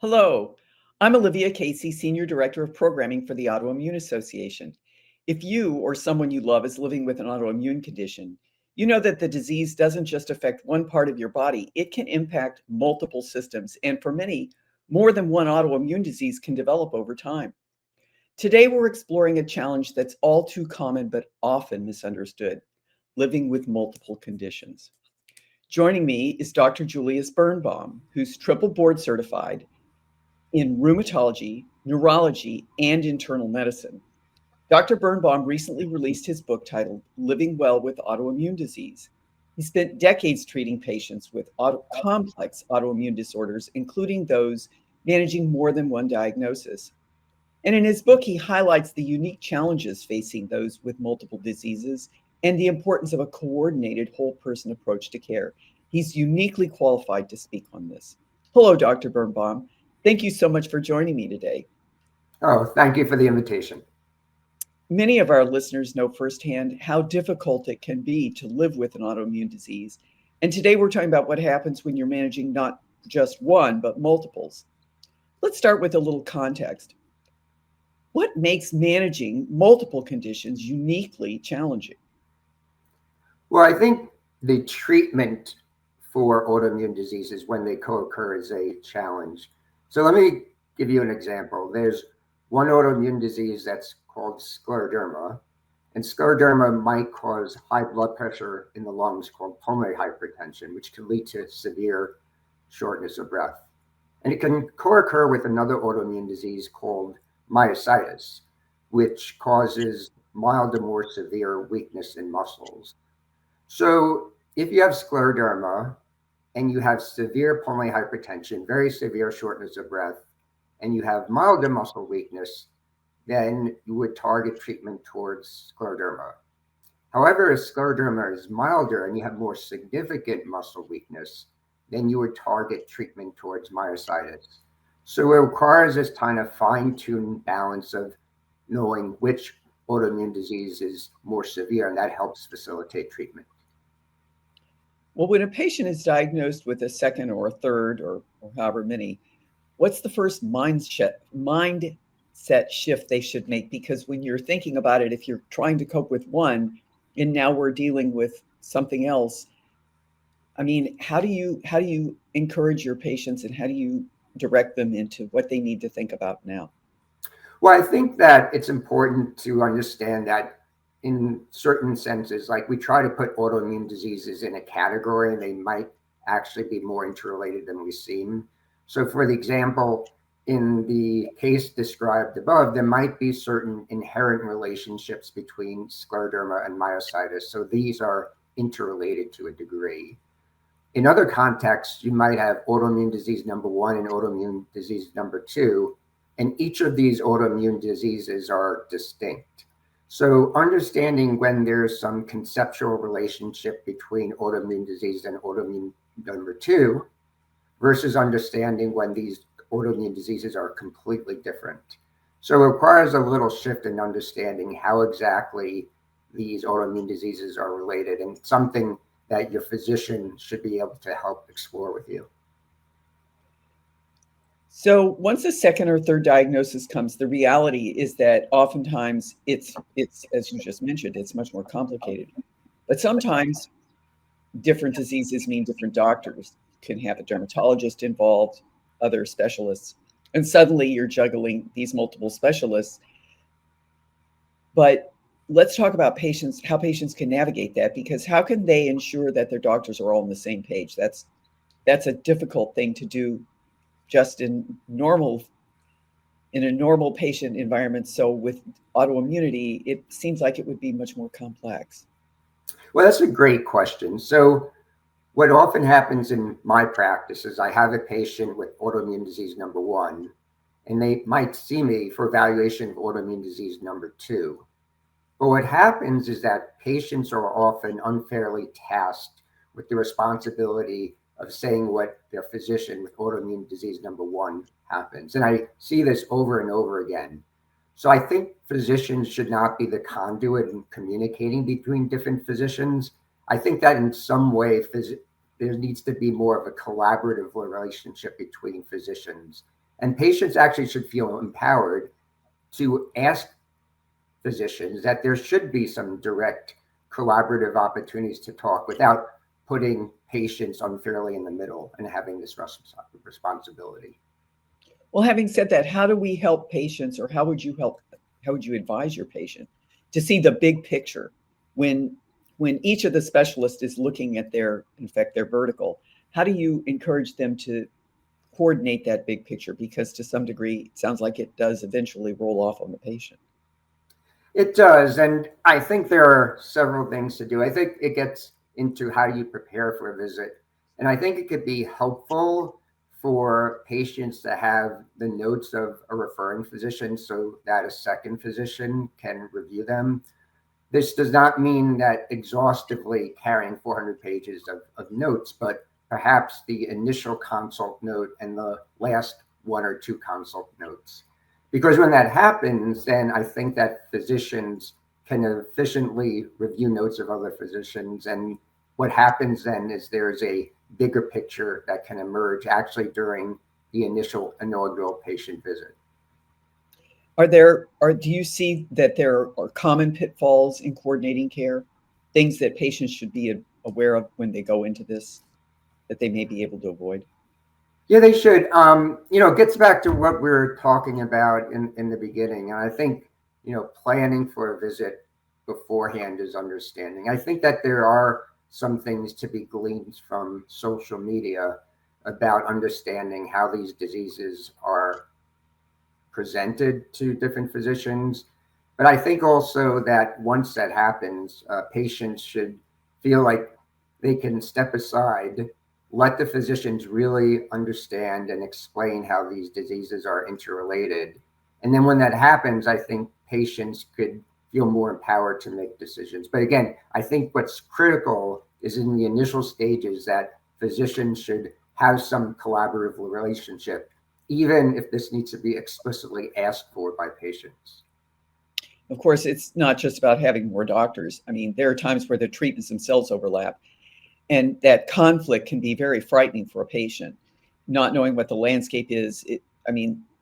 Hello, I'm Olivia Casey, Senior Director of Programming for the Autoimmune Association. If you or someone you love is living with an autoimmune condition, you know that the disease doesn't just affect one part of your body, it can impact multiple systems. And for many, more than one autoimmune disease can develop over time. Today, we're exploring a challenge that's all too common but often misunderstood: living with multiple conditions. Joining me is Dr. Julius Birnbaum, who's triple board certified in rheumatology, neurology, and internal medicine. Dr. Birnbaum recently released his book titled Living Well with Autoimmune Disease. He spent decades treating patients with complex autoimmune disorders, including those managing more than one diagnosis. And in his book, he highlights the unique challenges facing those with multiple diseases and the importance of a coordinated whole person approach to care. He's uniquely qualified to speak on this. Hello, Dr. Birnbaum. Thank you so much for joining me today. Oh, thank you for the invitation. Many of our listeners know firsthand how difficult it can be to live with an autoimmune disease. And today we're talking about what happens when you're managing not just one, but multiples. Let's start with a little context. What makes managing multiple conditions uniquely challenging? Well, I think the treatment for autoimmune diseases when they co-occur is a challenge. So let me give you an example. There's one autoimmune disease that's called scleroderma, and scleroderma might cause high blood pressure in the lungs called pulmonary hypertension, which can lead to severe shortness of breath. And it can co-occur with another autoimmune disease called myositis, which causes mild to more severe weakness in muscles. So if you have scleroderma and you have severe pulmonary hypertension, very severe shortness of breath, and you have milder muscle weakness, then you would target treatment towards scleroderma. However, if scleroderma is milder and you have more significant muscle weakness, then you would target treatment towards myositis. So it requires this kind of fine-tuned balance of knowing which autoimmune disease is more severe, and that helps facilitate treatment. Well, when a patient is diagnosed with a second or a third or however many, what's the first mindset shift they should make? Because when you're thinking about it, if you're trying to cope with one and now we're dealing with something else, I mean, how do you encourage your patients and how do you direct them into what they need to think about now? Well, I think that it's important to understand that in certain senses, like we try to put autoimmune diseases in a category, and they might actually be more interrelated than we seem. So for the example, in the case described above, there might be certain inherent relationships between scleroderma and myositis. So these are interrelated to a degree. In other contexts, you might have autoimmune disease number one and autoimmune disease number two, and each of these autoimmune diseases are distinct. So understanding when there's some conceptual relationship between autoimmune disease and autoimmune number two versus understanding when these autoimmune diseases are completely different. So it requires a little shift in understanding how exactly these autoimmune diseases are related, and something that your physician should be able to help explore with you. So once a second or third diagnosis comes, the reality is that oftentimes it's as you just mentioned, it's much more complicated. But sometimes different diseases mean different doctors. You can have a dermatologist involved, other specialists, and suddenly you're juggling these multiple specialists. But let's talk about patients, how patients can navigate that, because how can they ensure that their doctors are all on the same page? That's a difficult thing to do just in a normal patient environment. So with autoimmunity, it seems like it would be much more complex. Well, that's a great question. So what often happens in my practice is I have a patient with autoimmune disease number one, and they might see me for evaluation of autoimmune disease number two. But what happens is that patients are often unfairly tasked with the responsibility of saying what their physician with autoimmune disease number one happens. And I see this over and over again. So I think physicians should not be the conduit in communicating between different physicians. I think that in some way, there needs to be more of a collaborative relationship between physicians. And patients actually should feel empowered to ask physicians that there should be some direct collaborative opportunities to talk without putting patients unfairly in the middle and having this responsibility. Well, having said that, how do we help patients, or how would you advise your patient to see the big picture when each of the specialists is looking at their vertical? How do you encourage them to coordinate that big picture? Because to some degree, it sounds like it does eventually roll off on the patient. It does. And I think there are several things to do. I think it gets into how do you prepare for a visit. And I think it could be helpful for patients to have the notes of a referring physician so that a second physician can review them. This does not mean that exhaustively carrying 400 pages of notes, but perhaps the initial consult note and the last one or two consult notes. Because when that happens, then I think that physicians can efficiently review notes of other physicians. And what happens then is there's a bigger picture that can emerge actually during the initial inaugural patient visit. Do you see that there are common pitfalls in coordinating care, things that patients should be aware of when they go into this that they may be able to avoid? Yeah, they should. It gets back to what we were talking about in the beginning. And I think, planning for a visit beforehand is understanding. I think that there are some things to be gleaned from social media about understanding how these diseases are presented to different physicians. But I think also that once that happens, patients should feel like they can step aside, let the physicians really understand and explain how these diseases are interrelated. And then when that happens, I think patients could feel more empowered to make decisions. But again, I think what's critical is in the initial stages that physicians should have some collaborative relationship, even if this needs to be explicitly asked for by patients. Of course, it's not just about having more doctors. I mean, there are times where the treatments themselves overlap, and that conflict can be very frightening for a patient. Not knowing what the landscape is,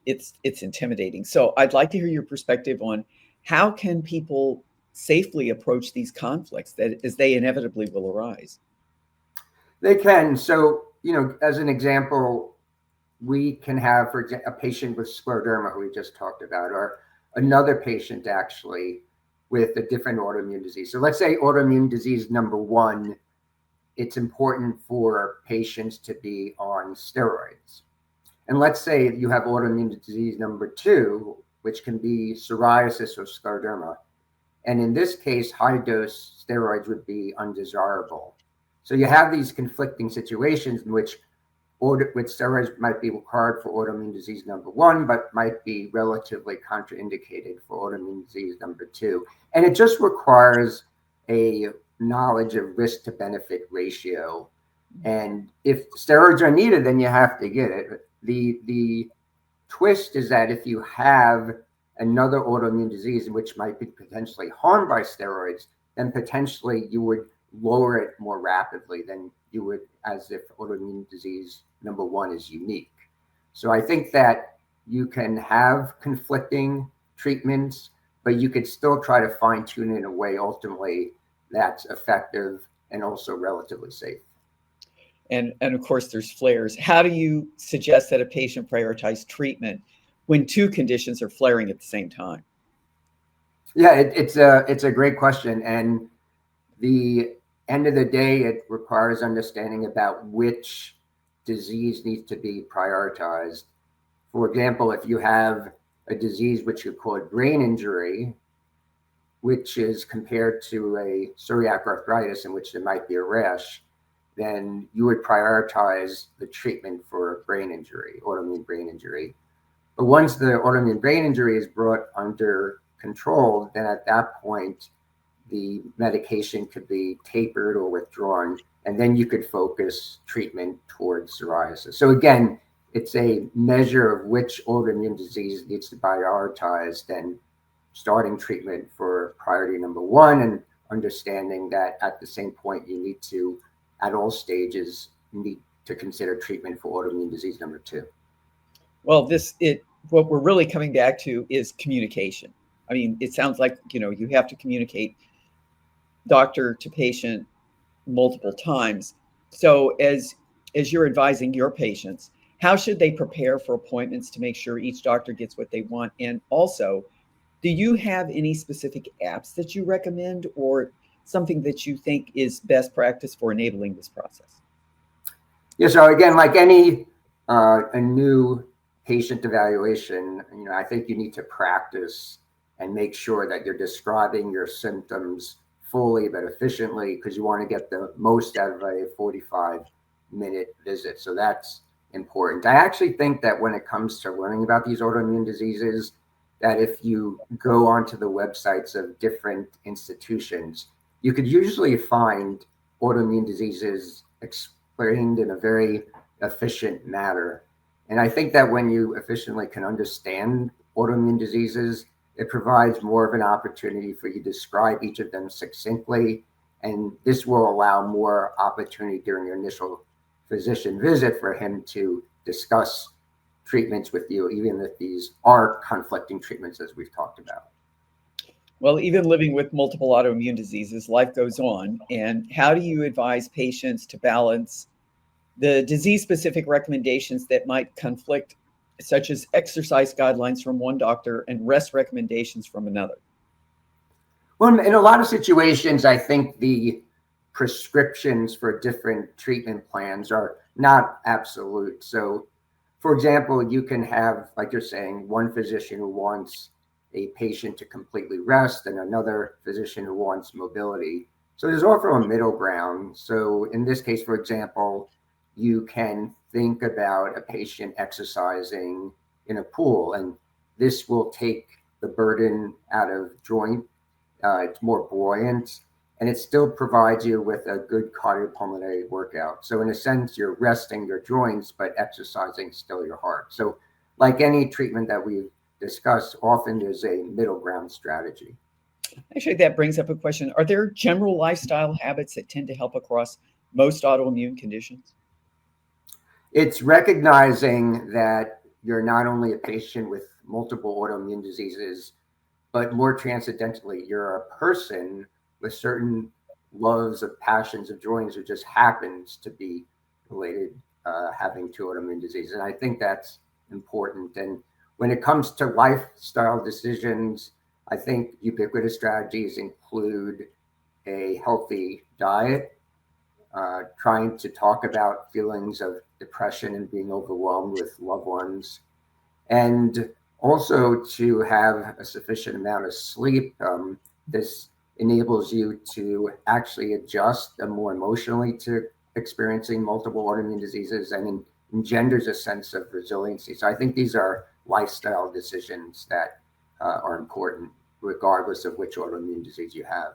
it's intimidating. So I'd like to hear your perspective on how can people safely approach these conflicts that as they inevitably will arise. They can. So, as an example, we can have, for example, a patient with scleroderma who we just talked about, or another patient actually with a different autoimmune disease. So let's say autoimmune disease number one, it's important for patients to be on steroids. And let's say you have autoimmune disease number two, which can be psoriasis or scleroderma. And in this case, high dose steroids would be undesirable. So you have these conflicting situations in which steroids might be required for autoimmune disease number one, but might be relatively contraindicated for autoimmune disease number two. And it just requires a knowledge of risk to benefit ratio. And if steroids are needed, then you have to get it. The twist is that if you have another autoimmune disease which might be potentially harmed by steroids, then potentially you would lower it more rapidly than you would as if autoimmune disease number one is unique. So I think that you can have conflicting treatments, but you could still try to fine tune it in a way ultimately that's effective and also relatively safe. And of course, there's flares. How do you suggest that a patient prioritize treatment when two conditions are flaring at the same time? Yeah, it's a great question. And the end of the day, it requires understanding about which disease needs to be prioritized. For example, if you have a disease which you call brain injury, which is compared to a psoriatic arthritis in which there might be a rash, then you would prioritize the treatment for brain injury, autoimmune brain injury. But once the autoimmune brain injury is brought under control, then at that point, the medication could be tapered or withdrawn, and then you could focus treatment towards psoriasis. So again, it's a measure of which autoimmune disease needs to be prioritized, and starting treatment for priority number one, and understanding that at the same point you need to, at all stages, need to consider treatment for autoimmune disease number two. Well, what we're really coming back to is communication. I mean, it sounds like, you have to communicate doctor to patient multiple times. So as you're advising your patients, how should they prepare for appointments to make sure each doctor gets what they want? And also, do you have any specific apps that you recommend or something that you think is best practice for enabling this process? Yeah, so again, like any a new patient evaluation, I think you need to practice and make sure that you're describing your symptoms fully but efficiently, because you want to get the most out of a 45-minute visit. So that's important. I actually think that when it comes to learning about these autoimmune diseases, that if you go onto the websites of different institutions, you could usually find autoimmune diseases explained in a very efficient manner. And I think that when you efficiently can understand autoimmune diseases, it provides more of an opportunity for you to describe each of them succinctly. And this will allow more opportunity during your initial physician visit for him to discuss treatments with you, even if these are conflicting treatments, as we've talked about. Well, even living with multiple autoimmune diseases, life goes on. And how do you advise patients to balance the disease-specific recommendations that might conflict, such as exercise guidelines from one doctor and rest recommendations from another? Well, in a lot of situations, I think the prescriptions for different treatment plans are not absolute. So, for example, you can have, like you're saying, one physician who wants a patient to completely rest and another physician who wants mobility. So there's also a middle ground. So in this case, for example, you can think about a patient exercising in a pool, and this will take the burden out of joint. It's more buoyant, and it still provides you with a good cardiopulmonary workout. So in a sense, you're resting your joints, but exercising still your heart. So like any treatment that we've discussed, often there's a middle ground strategy. Actually, that brings up a question. Are there general lifestyle habits that tend to help across most autoimmune conditions? It's recognizing that you're not only a patient with multiple autoimmune diseases, but more transcendentally, you're a person with certain loves of passions of joys, who just happens to be related, having to autoimmune disease. And I think that's important. And when it comes to lifestyle decisions, I think ubiquitous strategies include a healthy diet, trying to talk about feelings of depression and being overwhelmed with loved ones, and also to have a sufficient amount of sleep. This enables you to actually adjust more emotionally to experiencing multiple autoimmune diseases, and engenders a sense of resiliency. So I think these are lifestyle decisions that are important, regardless of which autoimmune disease you have.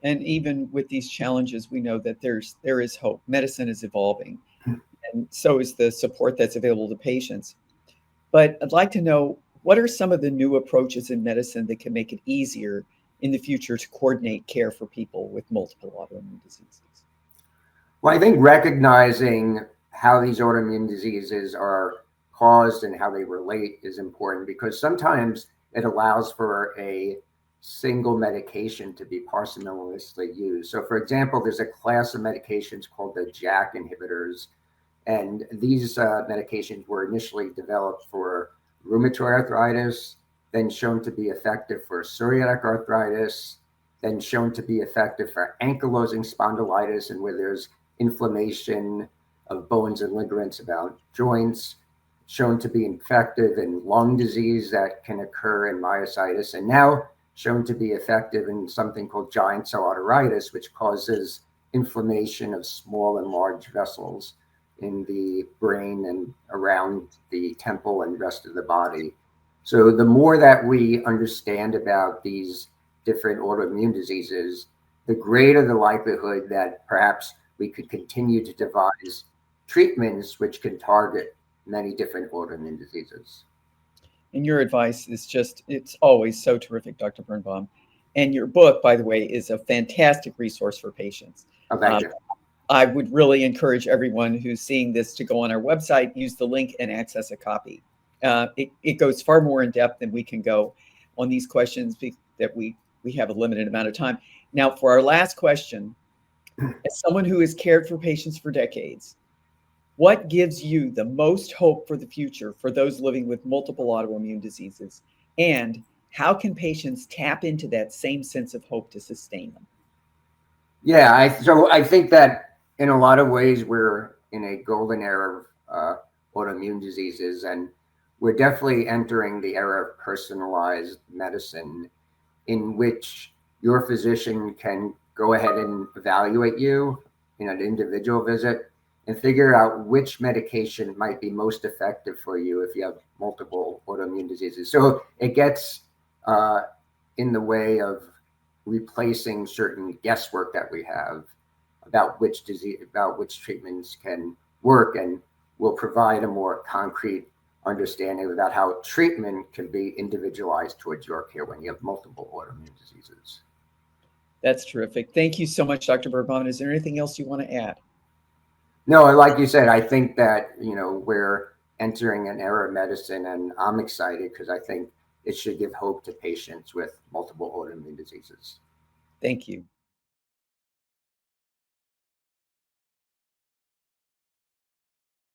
And even with these challenges, we know that there is hope. Medicine is evolving, and so is the support that's available to patients. But I'd like to know, what are some of the new approaches in medicine that can make it easier in the future to coordinate care for people with multiple autoimmune diseases? Well, I think recognizing how these autoimmune diseases are caused and how they relate is important, because sometimes it allows for a single medication to be parsimoniously used. So, for example, there's a class of medications called the JAK inhibitors, and these medications were initially developed for rheumatoid arthritis, then shown to be effective for psoriatic arthritis, then shown to be effective for ankylosing spondylitis, and where there's inflammation of bones and ligaments about joints, shown to be effective in lung disease that can occur in myositis, and now shown to be effective in something called giant cell arteritis, which causes inflammation of small and large vessels in the brain and around the temple and rest of the body. So the more that we understand about these different autoimmune diseases, the greater the likelihood that perhaps we could continue to devise treatments which can target many different autoimmune diseases. And your advice is it's always so terrific, Dr. Birnbaum. And your book, by the way, is a fantastic resource for patients. Oh, thank you. I would really encourage everyone who's seeing this to go on our website, use the link, and access a copy. It goes far more in depth than we can go on these questions that we have a limited amount of time. Now, for our last question, as someone who has cared for patients for decades, what gives you the most hope for the future for those living with multiple autoimmune diseases? And how can patients tap into that same sense of hope to sustain them? Yeah, so I think that in a lot of ways we're in a golden era of autoimmune diseases, and we're definitely entering the era of personalized medicine, in which your physician can go ahead and evaluate you in an individual visit and figure out which medication might be most effective for you if you have multiple autoimmune diseases. So it gets in the way of replacing certain guesswork that we have about which treatments can work, and will provide a more concrete understanding about how treatment can be individualized towards your care when you have multiple autoimmune diseases. That's terrific. Thank you so much, Dr. Birnbaum. Is there anything else you want to add? No, like you said, I think that, we're entering an era of medicine, and I'm excited because I think it should give hope to patients with multiple autoimmune diseases. Thank you.